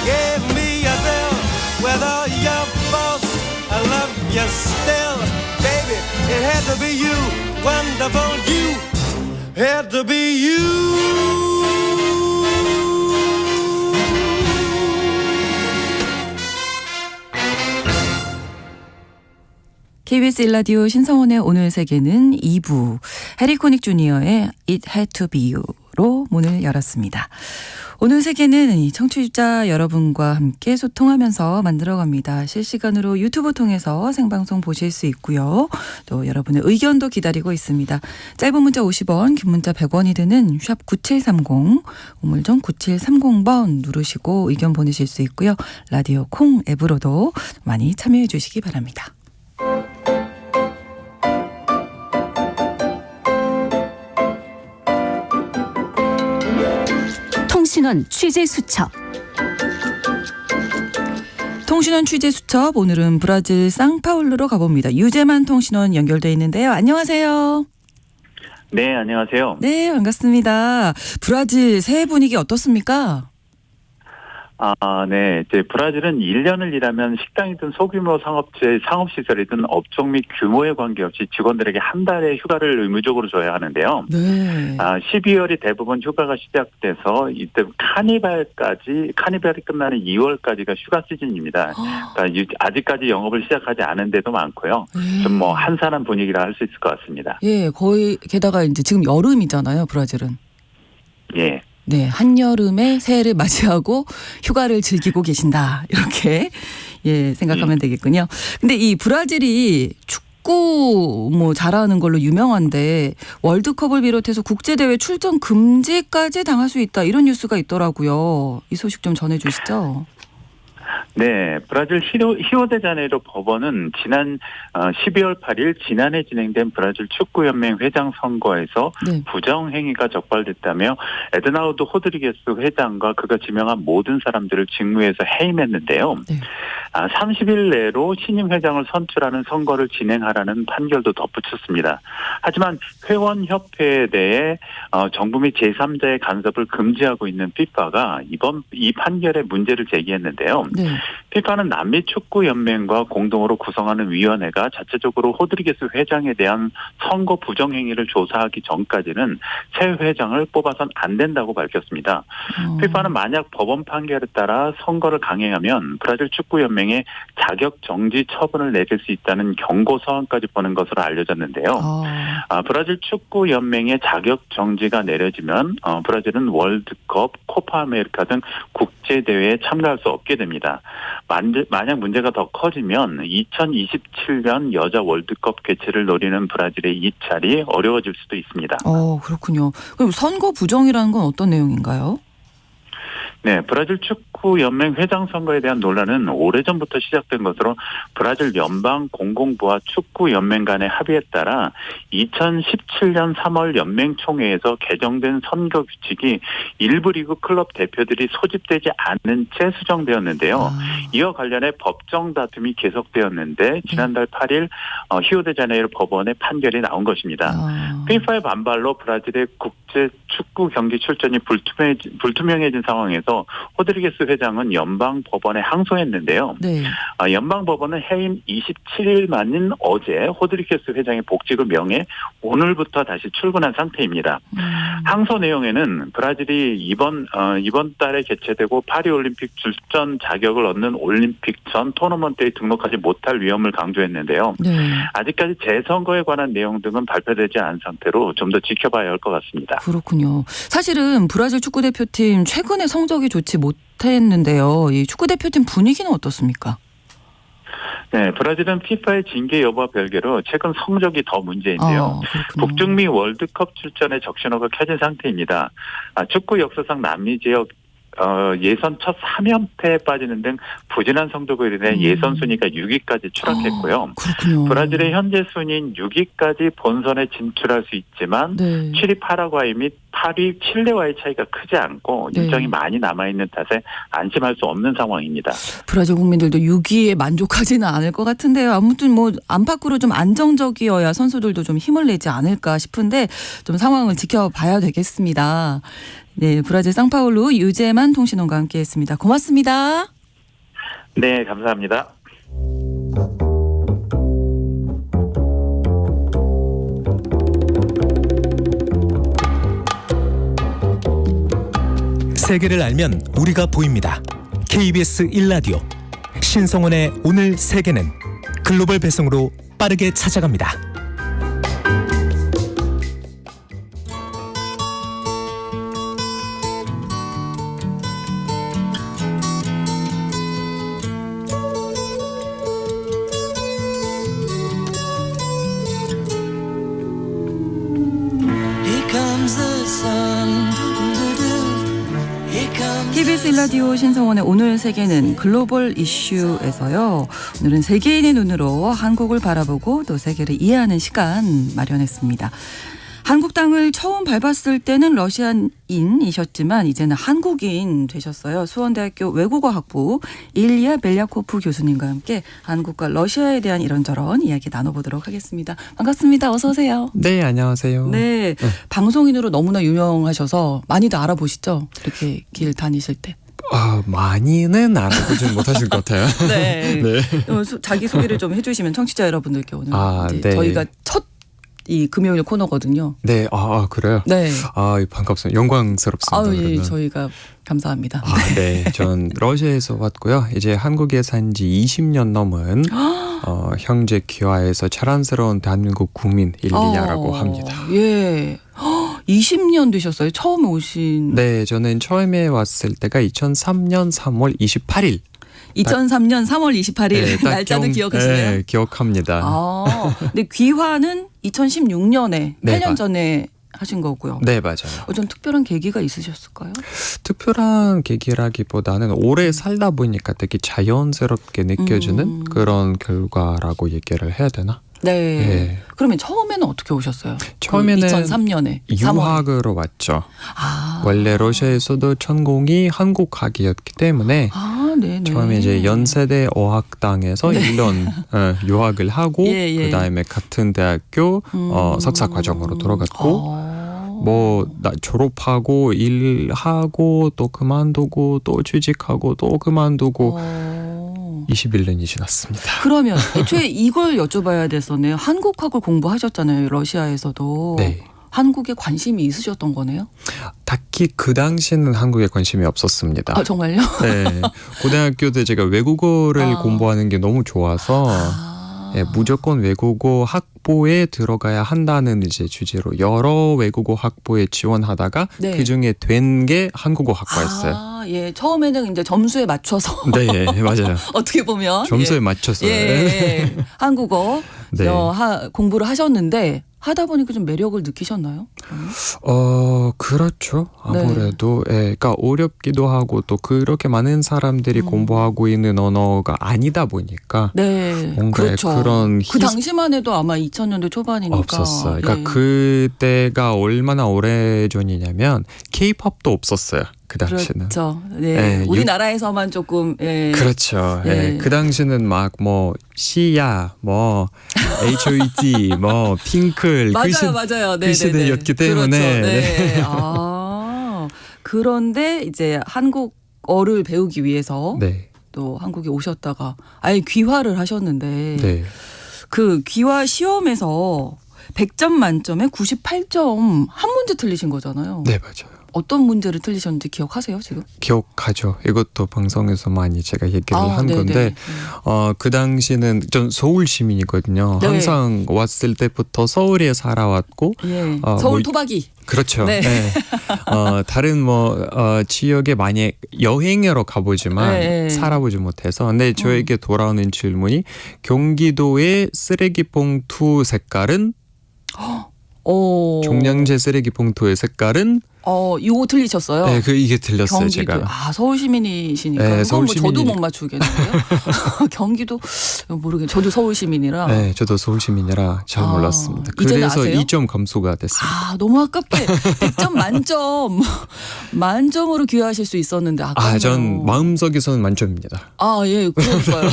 gave me a thrill. With all your faults, I love you still. Baby, it had to be you, wonderful you, had to be you. KBS 1라디오 신성원의 오늘 세계는 2부 해리 코닉 주니어의 It Had To Be You로 문을 열었습니다. 오늘 세계는 이 청취자 여러분과 함께 소통하면서 만들어갑니다. 실시간으로 유튜브 통해서 생방송 보실 수 있고요. 또 여러분의 의견도 기다리고 있습니다. 짧은 문자 50원, 긴 문자 100원이 드는 샵 9730, 우물정 9730번 누르시고 의견 보내실 수 있고요. 라디오 콩 앱으로도 많이 참여해 주시기 바랍니다. 통신원 취재 수첩. 통신원 취재 수첩 오늘은 브라질 상파울루로 가봅니다. 유재만 통신원 연결돼 있는데요. 안녕하세요. 네, 안녕하세요. 네, 반갑습니다. 브라질 새해 분위기 어떻습니까? 네. 이제 브라질은 1년을 일하면 식당이든 소규모 상업체, 상업시설이든 업종 및 규모에 관계없이 직원들에게 한 달의 휴가를 의무적으로 줘야 하는데요. 네. 12월이 대부분 휴가가 시작돼서 이때 카니발이 끝나는 2월까지가 휴가 시즌입니다. 그러니까 아직까지 영업을 시작하지 않은 데도 많고요. 좀 뭐 한산한 분위기라 할 수 있을 것 같습니다. 예, 거의 게다가 이제 지금 여름이잖아요, 브라질은. 예. 네, 한여름에 새해를 맞이하고 휴가를 즐기고 계신다. 이렇게 예, 생각하면 되겠군요. 근데 이 브라질이 축구 뭐 잘하는 걸로 유명한데 월드컵을 비롯해서 국제대회 출전 금지까지 당할 수 있다. 이런 뉴스가 있더라고요. 이 소식 좀 전해 주시죠. 네, 브라질 히오데자네이루 법원은 지난 12월 8일 지난해 진행된 브라질 축구연맹 회장 선거에서 네. 부정 행위가 적발됐다며 에드나우드 호드리게스 회장과 그가 지명한 모든 사람들을 직무에서 해임했는데요. 네. 30일 내로 신임 회장을 선출하는 선거를 진행하라는 판결도 덧붙였습니다. 하지만 회원협회에 대해 정부 및 제3자의 간섭을 금지하고 있는 FIFA가 이 판결에 문제를 제기했는데요. 네. FIFA는 남미 축구 연맹과 공동으로 구성하는 위원회가 자체적으로 호드리게스 회장에 대한 선거 부정 행위를 조사하기 전까지는 새 회장을 뽑아선 안 된다고 밝혔습니다. FIFA는 만약 법원 판결에 따라 선거를 강행하면 브라질 축구 연맹에 자격 정지 처분을 내릴 수 있다는 경고 서한까지 보낸 것으로 알려졌는데요. 브라질 축구 연맹의 자격 정지가 내려지면 브라질은 월드컵, 코파 아메리카 등 국제 대회에 참가할 수 없게 됩니다. 만약 문제가 더 커지면 2027년 여자 월드컵 개최를 노리는 브라질의 입찰이 어려워질 수도 있습니다. 그렇군요. 그럼 선거 부정이라는 건 어떤 내용인가요? 네, 브라질 축구 연맹 회장 선거에 대한 논란은 오래전부터 시작된 것으로 브라질 연방 공공부와 축구 연맹 간의 합의에 따라 2017년 3월 연맹 총회에서 개정된 선거 규칙이 일부 리그 클럽 대표들이 소집되지 않은 채 수정되었는데요. 이와 관련해 법정 다툼이 계속되었는데 지난달 8일 히오데자네이루 법원의 판결이 나온 것입니다. FIFA의 반발로 브라질의 국제 축구 경기 출전이 불투명해진 상황에서 호드리게스 회장은 연방 법원에 항소했는데요. 네. 연방 법원은 해임 27일 만인 어제 호드리게스 회장의 복직을 명해 오늘부터 다시 출근한 상태입니다. 항소 내용에는 브라질이 이번 달에 개최되고 파리 올림픽 출전 자격을 얻는 올림픽 전 토너먼트에 등록하지 못할 위험을 강조했는데요. 네. 아직까지 재선거에 관한 내용 등은 발표되지 않은 상태로 좀 더 지켜봐야 할 것 같습니다. 그렇군요. 사실은 브라질 축구대표팀 최근에 성적이 좋지 못했는데요. 이 축구대표팀 분위기는 어떻습니까? 네, 브라질은 FIFA의 징계 여부와 별개로 최근 성적이 더 문제인데요. 북중미 월드컵 출전에 적신호가 켜진 상태입니다. 축구 역사상 남미 지역 예선 첫 3연패에 빠지는 등 부진한 성적으로 인해 예선 순위가 6위까지 추락했고요. 그렇군요. 브라질의 현재 순위인 6위까지 본선에 진출할 수 있지만 네. 7위 파라과이 및 8위 칠레와의 차이가 크지 않고 네. 일정이 많이 남아있는 탓에 안심할 수 없는 상황입니다. 브라질 국민들도 6위에 만족하지는 않을 것 같은데요. 아무튼 뭐 안팎으로 좀 안정적이어야 선수들도 좀 힘을 내지 않을까 싶은데 좀 상황을 지켜봐야 되겠습니다. 네, 브라질 상파울루 유재만 통신원과 함께했습니다. 고맙습니다. 네, 감사합니다. 세계를 알면 우리가 보입니다. KBS 1라디오 신성원의 오늘 세계는 글로벌 배송으로 빠르게 찾아갑니다. KBS 1라디오 신성원의 오늘 세계는 글로벌 이슈에서요. 오늘은 세계인의 눈으로 한국을 바라보고 또 세계를 이해하는 시간 마련했습니다. 한국 땅을 처음 밟았을 때는 러시아인이셨지만 이제는 한국인 되셨어요. 수원대학교 외국어학부 일리아 벨야코프 교수님과 함께 한국과 러시아에 대한 이런저런 이야기 나눠보도록 하겠습니다. 반갑습니다. 어서 오세요. 네, 안녕하세요. 네, 방송인으로 너무나 유명하셔서 많이들 알아보시죠? 이렇게 길 다니실 때. 많이는 알아보진 못하실 것 같아요. 네. 네. 자기 소개를 좀 해주시면 청취자 여러분들께 오늘 이제 네. 저희가 첫 이 금요일 코너거든요. 네, 그래요? 네. 반갑습니다. 영광스럽습니다. 예, 그러면. 저희가 감사합니다. 네. 전 러시아에서 왔고요. 이제 한국에 산 지 20년 넘은 형제 귀화에서 자랑스러운 대한민국 국민 일리아라고 합니다. 예. 20년 되셨어요? 처음 오신. 네, 저는 처음에 왔을 때가 2003년 3월 28일. 2003년 3월 28일 네, 날짜는 기억하시나요? 네, 기억합니다. 근데 귀화는 2016년에 네, 8년 전에 하신 거고요. 네, 맞아요. 좀 특별한 계기가 있으셨을까요? 특별한 계기라기보다는 오래 살다 보니까 되게 자연스럽게 느껴지는 그런 결과라고 얘기를 해야 되나? 네. 네. 그러면 처음에는 어떻게 오셨어요? 처음에는 2003년에 유학으로 왔죠. 아. 원래 러시아에서도 전공이 한국학이었기 때문에 아, 네네. 처음에 이제 연세대 어학당에서 1년 유학을 하고 예, 예. 그다음에 같은 대학교 석사 과정으로 들어갔고 나 졸업하고 일하고 또 그만두고 또 취직하고 또 그만두고 21년이 지났습니다. 그러면 애초에 이걸 여쭤봐야 됐었네요. 한국학을 공부하셨잖아요. 러시아에서도. 네. 한국에 관심이 있으셨던 거네요? 딱히 그 당시에는 한국에 관심이 없었습니다. 아, 정말요? 네. 고등학교 때 제가 외국어를 공부하는 게 너무 좋아서 예, 무조건 외국어 학부에 들어가야 한다는 이제 주제로 여러 외국어 학부에 지원하다가 네. 그 중에 된 게 한국어 학과였어요. 아, 예. 처음에는 이제 점수에 맞춰서 네, 맞아요. 어떻게 보면 점수에 예. 맞췄어요. 예. 한국어 네. 공부를 하셨는데 하다 보니까 좀 매력을 느끼셨나요? 그렇죠. 아무래도 그러니까 어렵기도 하고 또 그렇게 많은 사람들이 공부하고 있는 언어가 아니다 보니까 네. 뭔가 그렇죠. 그런 그 당시만 해도 아마 2000년대 초반이니까 없었어요. 그러니까 예. 그때가 얼마나 오래 전이냐면 K-팝도 없었어요. 그 당시는. 그렇죠. 네. 예, 우리나라에서만 조금 예. 그렇죠. 예. 예. 그 당시는 막 뭐 시야, 뭐 H.O.T, 뭐 핑클 맞아요. 그 시대였기 때문에. 그렇죠. 네. 아, 그런데 이제 한국어를 배우기 위해서 네. 또 한국에 오셨다가 아예 귀화를 하셨는데 네. 그 귀화 시험에서 100점 만점에 98점 한 문제 틀리신 거잖아요. 네, 맞아요. 어떤 문제를 틀리셨는지 기억하세요, 지금? 기억하죠. 이것도 방송에서 많이 제가 얘기를 한 네네. 건데 그 당시는 전 서울 시민이거든요. 네. 항상 왔을 때부터 서울에 살아왔고 예. 뭐 서울 토박이. 그렇죠. 네. 네. 다른 지역에 많이 여행하러 가보지만 네. 살아보지 못해서 근데 저에게 돌아오는 질문이 경기도의 쓰레기 봉투 색깔은 종량제 쓰레기 봉투의 색깔은 이거 틀리셨어요? 네, 이게 틀렸어요, 경기도. 제가. 아, 서울 시민이시니까. 네, 그건 서울 뭐 저도 시민이니까. 못 맞추겠는데요. 경기도 모르겠어요. 저도 서울 시민이라. 네, 저도 서울 시민이라 잘 몰랐습니다. 이제는 그래서 아세요? 2점 감소가 됐습니다. 아, 너무 아깝게 100점 만점. 만점으로 귀화하실 수 있었는데 아깝네요. 전 마음속에서는 만점입니다. 아, 예, 그러니까요.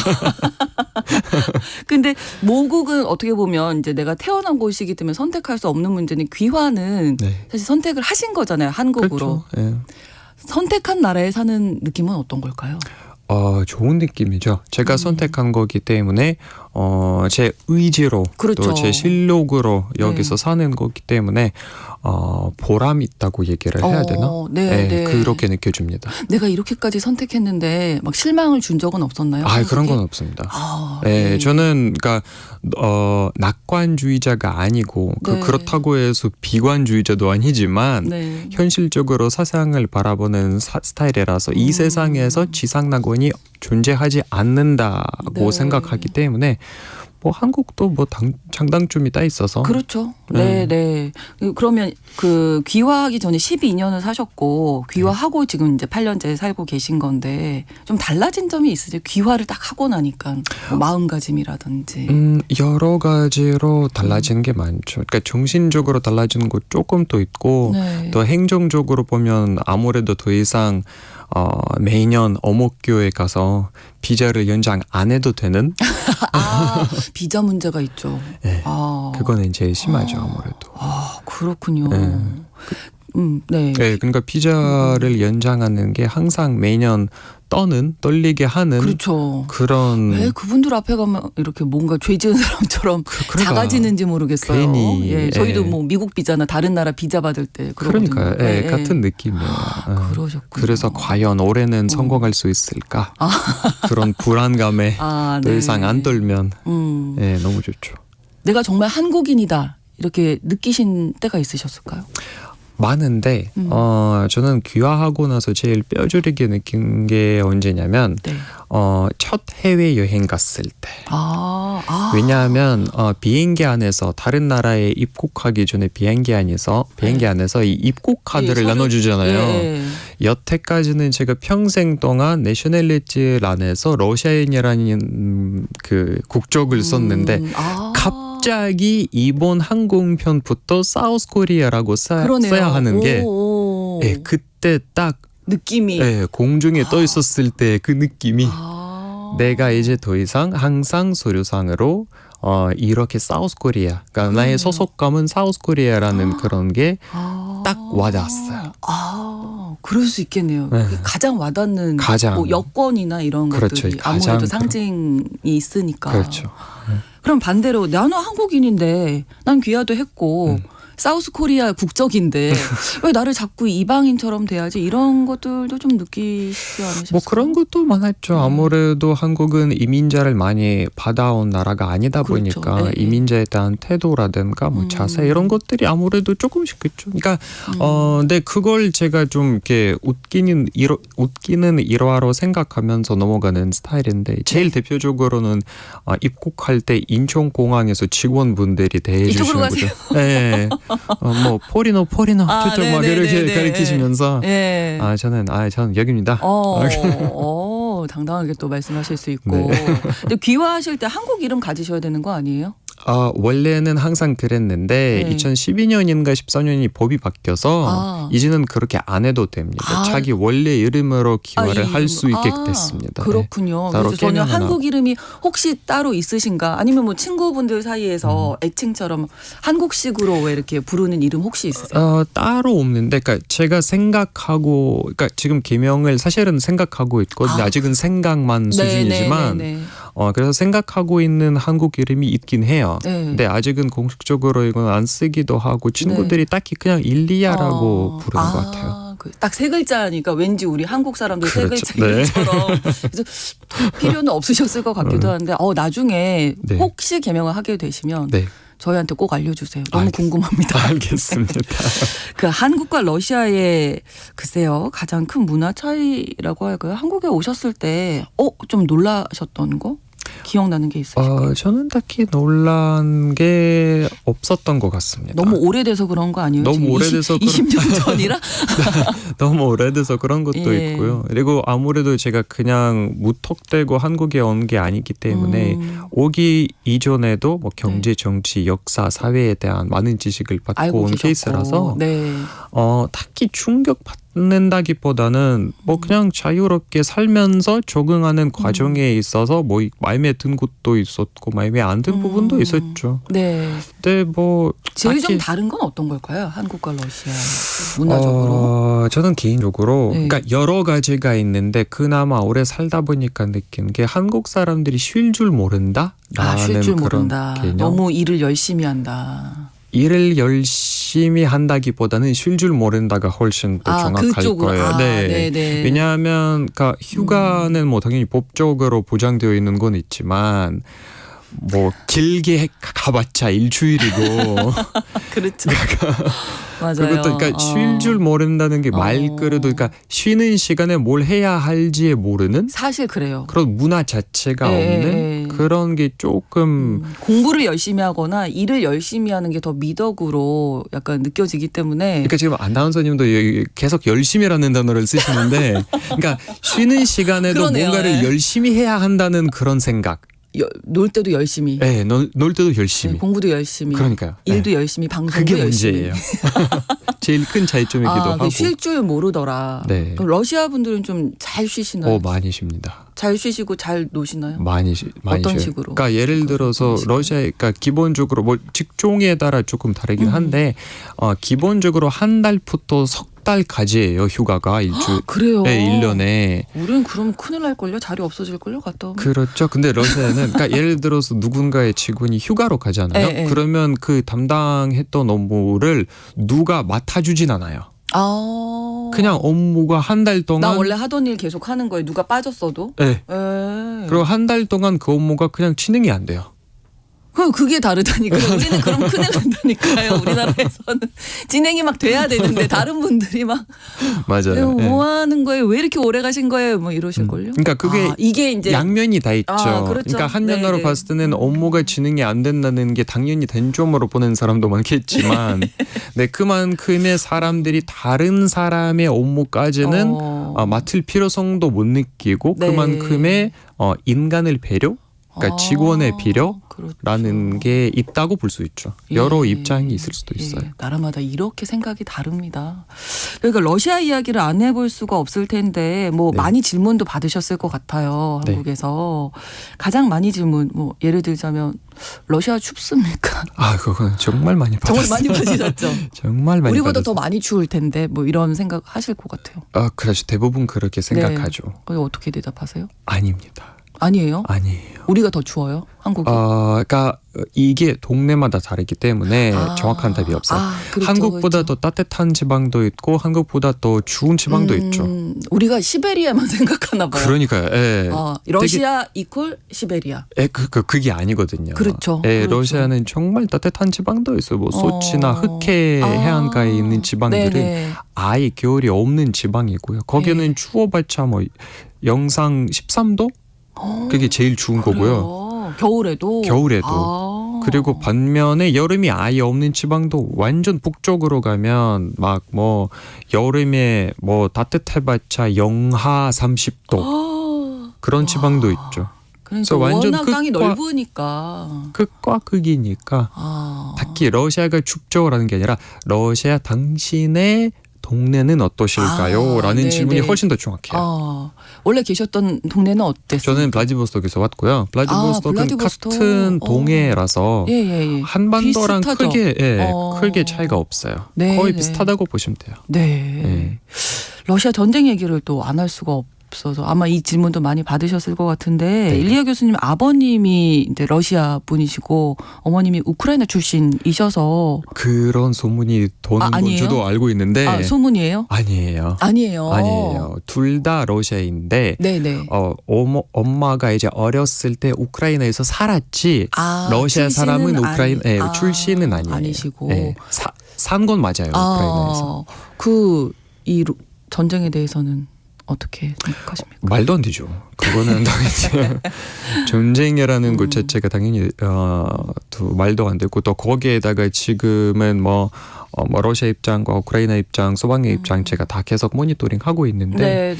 근데 모국은 어떻게 보면 이제 내가 태어난 곳이기 때문에 선택할 수 없는 문제는 귀화는 네. 사실 선택을 하신 거잖아요. 한국으로. 그렇죠. 네. 선택한 나라에 사는 느낌은 어떤 걸까요? 좋은 느낌이죠. 제가 선택한 거기 때문에 제 의지로 그렇죠. 또 제 실력으로 여기서 네. 사는 거기 때문에 보람 있다고 얘기를 해야 되나? 네, 네. 그렇게 느껴집니다. 내가 이렇게까지 선택했는데 막 실망을 준 적은 없었나요? 그런 건 없습니다. 네. 네, 저는 그러니까 낙관주의자가 아니고 네. 그렇다고 해서 비관주의자도 아니지만 네. 현실적으로 세상을 바라보는 스타일이라서 이 세상에서 지상낙원이 존재하지 않는다고 네. 생각하기 때문에 뭐 한국도 뭐 장단점이 다 있어서 그렇죠. 네, 네. 그러면 그 귀화하기 전에 12년을 사셨고 귀화하고 지금 이제 8년째 살고 계신 건데 좀 달라진 점이 있으세요? 귀화를 딱 하고 나니까 뭐 마음가짐이라든지. 여러 가지로 달라지는 게 많죠. 그러니까 정신적으로 달라지는 거 조금 또 있고 네. 또 행정적으로 보면 아무래도 더 이상 매년 어목교에 가서 비자를 연장 안 해도 되는 비자 문제가 있죠. 네. 그거는 제일 심하죠, 아무래도. 그렇군요. 네. 네. 네, 그러니까 비자를 연장하는 게 항상 매년 떨리게 하는 그렇죠. 그런 왜 그분들 앞에 가면 이렇게 뭔가 죄 지은 사람처럼 그러니까 작아지는지 모르겠어요. 괜히, 예, 저희도 예. 뭐 미국 비자나 다른 나라 비자 받을 때 그러거든요. 그러니까 예, 예. 같은 느낌이에요. 그러셨군요. 그래서 과연 올해는 성공할 수 있을까? 그런 불안감에 더 네. 이상 안 떨면 너무 좋죠. 내가 정말 한국인이다 이렇게 느끼신 때가 있으셨을까요? 많은데 저는 귀화하고 나서 제일 뼈저리게 느낀 게 언제냐면 네. 첫 해외 여행 갔을 때. 아. 왜냐하면 비행기 안에서 다른 나라에 입국하기 전에 비행기 안에서 이 입국 카드를 예, 나눠주잖아요. 예. 여태까지는 제가 평생 동안 내셔널리티 란에서 러시아인이라는 그 국적을 썼는데 갑자기 이번 항공편부터 사우스 코리아라고 써야 하는 게 예, 그때 딱 느낌이 예, 공중에 떠 있었을 때 그 느낌이 내가 이제 더 이상 항상 서류상으로 이렇게 사우스 코리아, 그러니까 나의 소속감은 사우스 코리아라는 그런 게 딱 와닿았어요. 그럴 수 있겠네요. 네. 가장 와닿는 가장. 뭐 여권이나 이런 그렇죠. 것들이 가장 아무래도 상징이 있으니까. 그렇죠. 그럼 반대로 나는 한국인인데 난 귀화도 했고 사우스 코리아 국적인데 왜 나를 자꾸 이방인처럼 대하지? 이런 것들도 좀 느끼시지 않으셨어요? 뭐 그런 것도 많았죠. 아무래도 한국은 이민자를 많이 받아온 나라가 아니다 그렇죠. 보니까 네. 이민자에 대한 태도라든가 뭐 자세 이런 것들이 아무래도 조금씩 있죠. 그러니까 근데 그걸 제가 좀 이렇게 웃기는 일화로 생각하면서 넘어가는 스타일인데 제일 대표적으로는 입국할 때 인천공항에서 직원분들이 대해 이쪽으로 주시는 거죠. 네. 뭐 포리노 저쪽 막 이렇게 네네네네. 가르치시면서 네. 저는 여기입니다. 당당하게 또 말씀하실 수 있고. 네. 근데 귀화하실 때 한국 이름 가지셔야 되는 거 아니에요? 원래는 항상 그랬는데 네. 2012년인가 14년이 법이 바뀌어서 이제는 그렇게 안 해도 됩니다. 자기 원래 이름으로 귀화를 할 수 있게 됐습니다. 그렇군요. 네. 그래서 저는 따로 한국 이름이 혹시 따로 있으신가? 아니면 뭐 친구분들 사이에서 애칭처럼 한국식으로 왜 이렇게 부르는 이름 혹시 있으세요? 따로 없는데, 그러니까 제가 생각하고, 그러니까 지금 개명을 사실은 생각하고 있거든요. 아직은 생각만 수준이지만, 그래서 생각하고 있는 한국 이름이 있긴 해요. 네. 근데 아직은 공식적으로 이건 안 쓰기도 하고 친구들이 딱히 그냥 일리아라고 부르는 것 같아요. 딱 세 글자니까 왠지 우리 한국 사람들 세 그렇죠. 글자 네. 이름처럼 그래서 필요는 없으셨을 것 같기도 한데 나중에 네. 혹시 개명을 하게 되시면 네. 저희한테 꼭 알려주세요. 너무 궁금합니다. 알겠습니다. 그 한국과 러시아의 글쎄요 가장 큰 문화 차이라고 할까요? 한국에 오셨을 때 좀 놀라셨던 거 기억나는 게 있으실까요? 저는 딱히 놀란 게 없었던 것 같습니다. 너무 오래돼서 그런 거 아니에요? 너무 지금 오래돼서 20년 전이라? 너무 오래돼서 그런 것도 예. 있고요. 그리고 아무래도 제가 그냥 무턱대고 한국에 온 게 아니기 때문에 오기 이전에도 뭐 경제, 정치, 역사, 사회에 대한 많은 지식을 받고 알고 온 계셨고. 케이스라서 네. 딱히 충격받는다기보다는 뭐 그냥 자유롭게 살면서 적응하는 과정에 있어서 뭐 마음에 든 것도 있었고 마음에 안 든 부분도 있었죠. 네. 근데 뭐 제일 좀 딱히 다른 건 어떤 걸까요? 한국과 러시아 문화적으로. 저는 개인적으로 네. 그러니까 여러 가지가 있는데 그나마 오래 살다 보니까 느낀 게 한국 사람들이 쉴 줄 모른다? 쉴 줄 그런 모른다. 개념. 너무 일을 열심히 한다. 일을 열심히 한다기보다는 쉴 줄 모른다가 훨씬 더 정확할 그쪽으로. 거예요. 네네. 왜냐하면 그러니까 휴가는 뭐 당연히 법적으로 보장되어 있는 건 있지만 뭐 길게 가봤자 일주일이고 그렇죠. 맞아요. 그것도 그러니까 쉴 줄 모른다는 게 말그래도 그러니까 쉬는 시간에 뭘 해야 할지 모르는 사실 그래요. 그런 문화 자체가 없는 그런 게 조금 공부를 열심히 하거나 일을 열심히 하는 게 더 미덕으로 약간 느껴지기 때문에 그러니까 지금 아나운서님도 계속 열심히라는 단어를 쓰시는데 그러니까 쉬는 시간에도 그러네요. 뭔가를 열심히 해야 한다는 그런 생각. 놀 때도 열심히. 네, 놀 때도 열심히. 공부도 열심히. 그러니까요. 일도 열심히, 방송도 그게 열심히. 문제예요. 제일 큰 차이점이기도 하고. 쉴 줄 모르더라. 네. 그럼 러시아 분들은 좀 잘 쉬시나요? 많이 쉽니다. 잘 쉬시고 잘 노시나요? 많이 어떤 쉬어요. 식으로? 그러니까 예를 들어서 러시아, 그러니까 기본적으로 뭐 직종에 따라 조금 다르긴 한데 기본적으로 한 달부터 석 달까지예요 휴가가 일주일. 그래요? 네, 1년에. 우리는 그럼 큰일 날걸요? 자리 없어질걸요? 갔다 오면? 그렇죠. 근데 러시아는 그러니까 예를 들어서 누군가의 직원이 휴가로 가잖아요. 네. 그러면 그 담당했던 업무를 누가 맡아주진 않아요. 그냥 업무가 한 달 동안 나 원래 하던 일 계속 하는 거예요. 누가 빠졌어도. 네. 그럼 그리고 한 달 동안 그 업무가 그냥 진행이 안 돼요. 그게 다르다니까요. 우리는 그럼 큰일 난다니까요. 우리나라에서는 진행이 막 돼야 되는데 다른 분들이 막 맞아요. 뭐 하는 거예요? 왜 이렇게 오래 가신 거예요? 뭐 이러실걸요. 그러니까 그게 이게 이제 양면이 다 있죠. 그렇죠. 그러니까 한면으로 네네. 봤을 때는 업무가 진행이 안 된다는 게 당연히 단점으로 보는 사람도 많겠지만 네, 그만큼의 사람들이 다른 사람의 업무까지는 맡을 필요성도 못 느끼고 네. 그만큼의 인간을 배려? 그러니까 직원의 필요라는 그렇죠. 게 있다고 볼 수 있죠. 여러 입장이 있을 수도 있어요. 나라마다 이렇게 생각이 다릅니다. 그러니까 러시아 이야기를 안 해볼 수가 없을 텐데 뭐 네. 많이 질문도 받으셨을 것 같아요. 네. 한국에서 가장 많이 질문 뭐 예를 들자면 러시아 춥습니까? 그건 정말 많이 받았어요. 정말 많이 받으셨죠. 정말 많이 우리보다 받았어요. 더 많이 추울 텐데 뭐 이런 생각 하실 것 같아요. 그렇죠. 대부분 그렇게 생각하죠. 그럼 어떻게 대답하세요? 아닙니다. 아니에요? 아니에요. 우리가 더 추워요? 한국이? 그러니까 이게 동네마다 다르기 때문에 정확한 답이 없어요. 그렇죠, 한국보다 그렇죠. 더 따뜻한 지방도 있고 한국보다 더 추운 지방도 있죠. 우리가 시베리아만 생각하나 봐요. 그러니까요. 예. 러시아 이퀄 시베리아. 그게 아니거든요. 그렇죠. 예, 그렇죠. 러시아는 정말 따뜻한 지방도 있어요. 뭐 소치나 흑해 해안가에 있는 지방들은 네네. 아예 겨울이 없는 지방이고요. 거기는 네. 추워봤자 뭐 영상 13도? 그게 제일 추운 거고요. 겨울에도? 그리고 반면에 여름이 아예 없는 지방도 완전 북쪽으로 가면 막 뭐 여름에 뭐 따뜻해봤자 영하 30도 그런 지방도 있죠. 그러니까 완전 워낙 땅이 극과- 넓으니까. 극과 극이니까 딱히 러시아가 춥죠라는 게 아니라 러시아 당신의 동네는 어떠실까요? 라는 네네. 질문이 훨씬 더 정확해요. 원래 계셨던 동네는 어땠어요? 저는 블라디보스톡에서 왔고요. 블라디보스톡은 블라디보스톡. 같은 동해라서 예. 한반도랑 비슷하죠? 크게 차이가 없어요. 네, 거의 네. 비슷하다고 보시면 돼요. 네. 네. 러시아 전쟁 얘기를 또 안 할 수가 없어서 아마 이 질문도 많이 받으셨을 것 같은데 네. 일리아 교수님 아버님이 이제 러시아 분이시고 어머님이 우크라이나 출신이셔서 그런 소문이 도는 건 아니에요? 저도 알고 있는데 소문이에요? 아니에요. 아니에요. 둘 다 러시아인데 네네. 엄마가 이제 어렸을 때 우크라이나에서 살았지 러시아 사람은 우크라이나 출신은 아니에요. 아니시고. 네. 산 건 맞아요. 우크라이나에서. 이 전쟁에 대해서는 어떻게 생각하십니까? 말도 안 되죠. 그거는 당연히 전쟁이라는 것 자체가 당연히 또 말도 안 되고 또 거기에다가 지금은 뭐 러시아 입장과 우크라이나 입장, 소방의 입장 제가 다 계속 모니터링 하고 있는데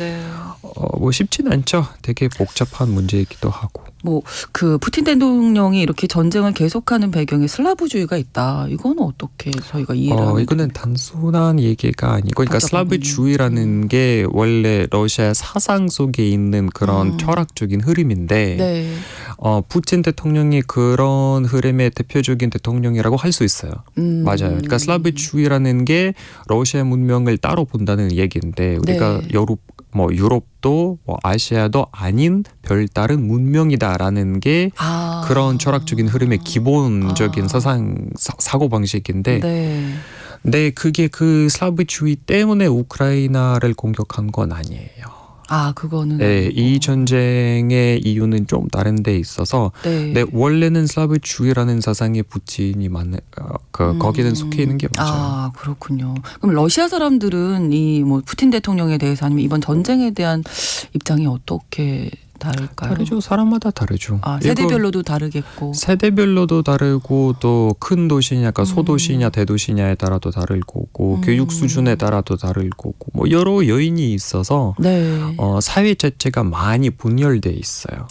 뭐 쉽진 않죠. 되게 복잡한 문제이기도 하고. 뭐 그 푸틴 대통령이 이렇게 전쟁을 계속하는 배경에 슬라브주의가 있다. 이거는 어떻게 저희가 이해를 하면 이거는 단순한 얘기가 아니고 그러니까 슬라브주의라는 게 원래 러시아 사상 속에 있는 그런 철학적인 흐름인데 네. 푸틴 대통령이 그런 흐름의 대표적인 대통령이라고 할 수 있어요. 맞아요. 그러니까 슬라브주의라는 게 러시아 문명을 따로 본다는 얘기인데 우리가 네. 유럽도 아시아도 아닌 별다른 문명이다라는 게 그런 철학적인 흐름의 기본적인 사고 방식인데 네, 그게 그 슬라브주의 때문에 우크라이나를 공격한 건 아니에요. 그거는 네, 이 전쟁의 이유는 좀 다른 데 있어서 네, 원래는 슬라브주의라는 사상의 푸틴이 거기는 속해 있는 게 맞아요. 그렇군요. 그럼 러시아 사람들은 이 뭐 푸틴 대통령에 대해서 아니면 이번 전쟁에 대한 입장이 어떻게 다를까요? 다르죠. 사람마다 다르죠. 세대별로도 다르겠고. 세대별로도 다르고 또 큰 도시냐, 소도시냐, 대도시냐에 따라도 다를 거고 교육 수준에 따라도 다를 거고 뭐 여러 요인이 있어서 사회 자체가 많이 분열돼 있어요.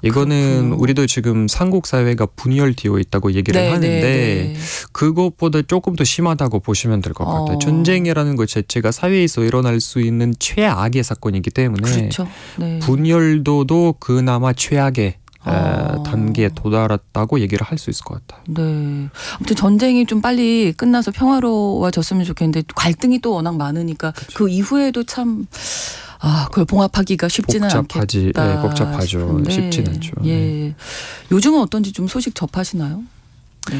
이거는 그렇군요. 우리도 지금 삼국 사회가 분열되어 있다고 얘기를 하는데 그것보다 조금 더 심하다고 보시면 될 것 같아요. 전쟁이라는 것 자체가 사회에서 일어날 수 있는 최악의 사건이기 때문에 그렇죠. 분열도도 그나마 최악의 단계에 도달했다고 얘기를 할 수 있을 것 같아요. 네. 아무튼 전쟁이 좀 빨리 끝나서 평화로워졌으면 좋겠는데 갈등이 또 워낙 많으니까 그 이후에도 참 그걸 봉합하기가 쉽지는 않겠다. 복잡하죠. 싶은데. 쉽지는 않죠. 예. 요즘은 어떤지 좀 소식 접하시나요? 네.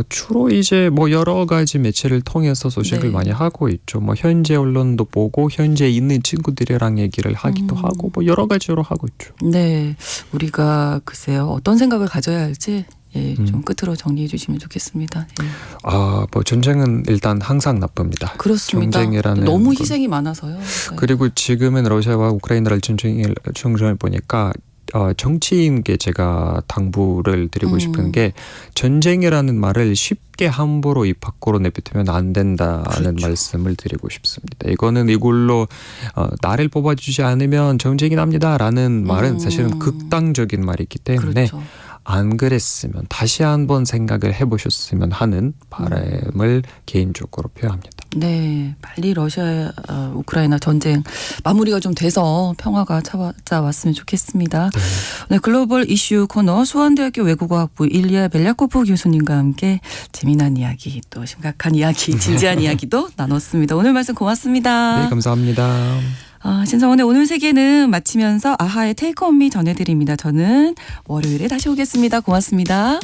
주로 이제 뭐 여러 가지 매체를 통해서 소식을 많이 하고 있죠. 뭐 현재 언론도 보고 현재 있는 친구들이랑 얘기를 하기도 하고 뭐 여러 가지로 하고 있죠. 네. 우리가 글쎄요. 어떤 생각을 가져야 할지 예, 좀 끝으로 정리해 주시면 좋겠습니다. 예. 뭐 전쟁은 일단 항상 나쁩니다. 그렇습니다. 전쟁이라는 너무 건. 희생이 많아서요. 네. 그리고 지금은 러시아와 우크라이나를 전쟁을 보니까 정치인께 제가 당부를 드리고 싶은 게 전쟁이라는 말을 쉽게 함부로 입 밖으로 내뱉으면 안 된다는 그렇죠. 말씀을 드리고 싶습니다. 이걸로 나를 뽑아주지 않으면 전쟁이 납니다라는 말은 사실은 극단적인 말이기 때문에 그렇죠. 안 그랬으면 다시 한번 생각을 해보셨으면 하는 바람을 개인적으로 표합니다. 네, 빨리 러시아 우크라이나 전쟁 마무리가 좀 돼서 평화가 찾아왔으면 좋겠습니다. 네, 글로벌 이슈 코너 수원대학교 외국어학부 일리아 벨야코프 교수님과 함께 재미난 이야기 또 심각한 이야기, 진지한 이야기도 나눴습니다. 오늘 말씀 고맙습니다. 네, 감사합니다. 신성원의 오늘 세계는 마치면서 아하의 테이크 온 미 전해드립니다. 저는 월요일에 다시 오겠습니다. 고맙습니다.